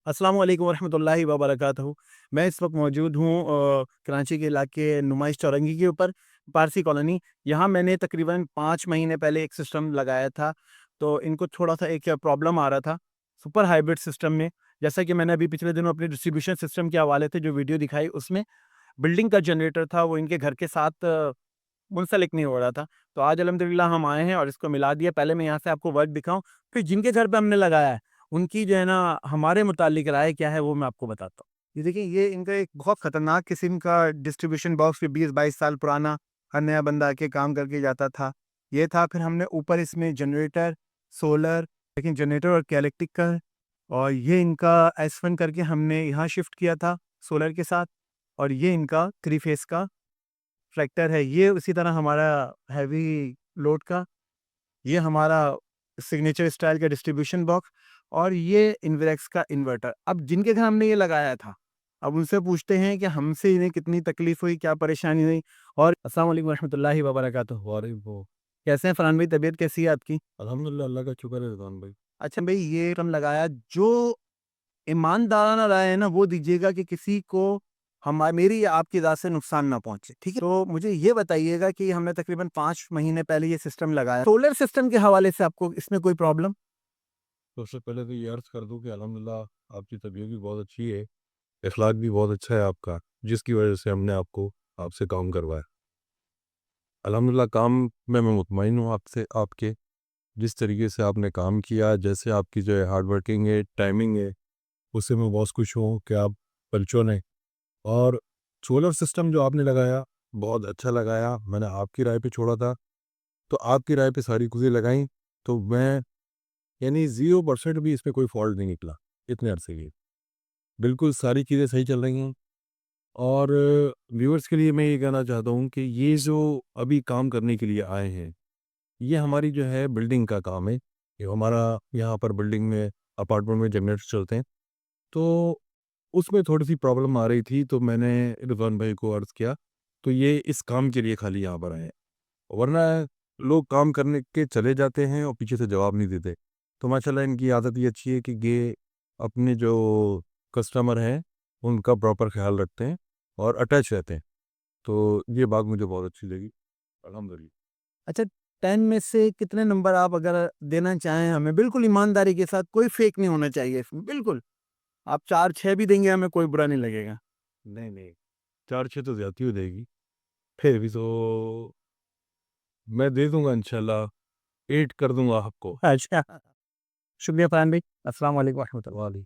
अस्सलाम वालेकुम वरहमतुल्लाहि व बरकातहू। मैं इस वक्त मौजूद हूँ कराची के इलाके नुमाइश चौरंगी के ऊपर, पारसी कॉलोनी। यहाँ मैंने तकरीबन 5 महीने पहले एक सिस्टम लगाया था, तो इनको थोड़ा-सा एक प्रॉब्लम आ रहा था, सुपर हाइब्रिड सिस्टम में। जैसा कि मैंने अभी पिछले दिनों अपने डिस्ट्रीब्यूशन सिस्टम के हवाले से जो वीडियो दिखाई, उसमें बिल्डिंग का जनरेटर था, वो इनके घर के साथ मुंसलिक नहीं हो रहा था। तो आज अल्हम्दुलिल्लाह हम आए हैं और इसको मिला दिया। पहले मैं यहाँ से आपको वर्क दिखाऊँ, फिर जिनके घर पे हमने लगाया है, उनकी जो है ना हमारे मुतालिक राय क्या है वो मैं आपको बताता हूँ। ये देखिए, ये इनका एक बहुत खतरनाक किस्म का डिस्ट्रीब्यूशन बॉक्स, जो 20-22 साल पुराना, हर नया बंदा आके काम करके जाता था। ये था, फिर हमने ऊपर इसमें जनरेटर, सोलर, लेकिन जनरेटर और इलेक्ट्रिक का है। और ये इनका S1 करके हमने यहाँ शिफ्ट किया था सोलर के साथ। और ये इनका 3 फेस का ट्रैक्टर है। ये उसी तरह हमारा हैवी लोड का, ये हमारा सिग्नेचर स्टाइल का डिस्ट्रीब्यूशन बॉक्स, और ये इन्वेरेक्स का इन्वर्टर। अब जिनके घर हमने ये लगाया था, अब उनसे पूछते हैं कि हमसे इन्हें कितनी तकलीफ हुई, क्या परेशानी हुई। और अस्सलाम वालेकुम रहमतुल्लाहि व बरकातहू। वालेकुम। कैसे हैं फरहान भाई, तबीयत कैसी है आपकी? अल्हम्दुलिल्लाह, अल्लाह का शुक्र है रिज़वान भाई। अच्छा भाई, ये हम लगाया, जो ईमानदाराना राय है ना वो दीजिएगा कि किसी को मेरी या आपकी ज़ात से नुकसान ना पहुंचे, ठीक है? तो मुझे ये बताइएगा कि हमने तकरीबन 5 महीने पहले ये सिस्टम लगाया, सोलर सिस्टम के हवाले से आपको इसमें कोई प्रॉब्लम? सबसे पहले तो ये अर्ज़ कर दूँ कि अल्हम्दुलिल्लाह आपकी तबीयत भी बहुत अच्छी है, इख़लाक़ भी बहुत अच्छा है आपका, जिसकी वजह से हमने आपसे काम करवाया। अल्हम्दुलिल्लाह काम में मैं मुतमईन हूँ आपसे, आपके जिस तरीके से आपने काम किया, जैसे आपकी जो है हार्ड वर्किंग है, टाइमिंग है, उससे मैं बहुत खुश हूँ कि आप पलचों हैं। और सोलर सिस्टम जो आपने लगाया, बहुत अच्छा लगाया। मैंने आपकी राय पे छोड़ा था, तो आपकी राय पे सारी चीज़ें लगाई, तो मैं यानी 0% भी इसमें कोई फ़ॉल्ट नहीं निकला, इतने अरसे के। बिल्कुल सारी चीज़ें सही चल रही हैं। और व्यूअर्स के लिए मैं ये कहना चाहता हूँ कि ये जो अभी काम करने के लिए आए हैं, ये हमारी जो है बिल्डिंग का काम है। ये हमारा यहाँ पर बिल्डिंग में, अपार्टमेंट में जनरेटर चलते हैं, तो उसमें थोड़ी-सी प्रॉब्लम आ रही थी, तो मैंने रिज़वान भाई को अर्ज़ किया, तो ये इस काम के लिए खाली यहाँ पर आए हैं। वरना लोग काम करने के चले जाते हैं और पीछे से जवाब नहीं देते। तो माशाल्लाह इनकी आदत ये अच्छी है कि ये अपने जो कस्टमर हैं, उनका प्रॉपर ख़्याल रखते हैं और अटैच रहते हैं। तो ये बात मुझे बहुत अच्छी लगी, अल्हम्दुलिल्लाह। अच्छा, 10 में से कितने नंबर आप अगर देना चाहें हमें, बिल्कुल ईमानदारी के साथ, कोई फेक नहीं होना चाहिए इसमें, बिल्कुल। आप 4-6 भी देंगे हमें कोई बुरा नहीं लगेगा। नहीं, नहीं, 4-6 तो ज़्यादती हो जाएगी। फिर भी तो मैं दे दूँगा इंशाल्लाह, 8 कर दूँगा आपको। अच्छा, शुक्रिया फरहान भाई। अस्सलाम वालेकुम रहमतुल्लाह। वाली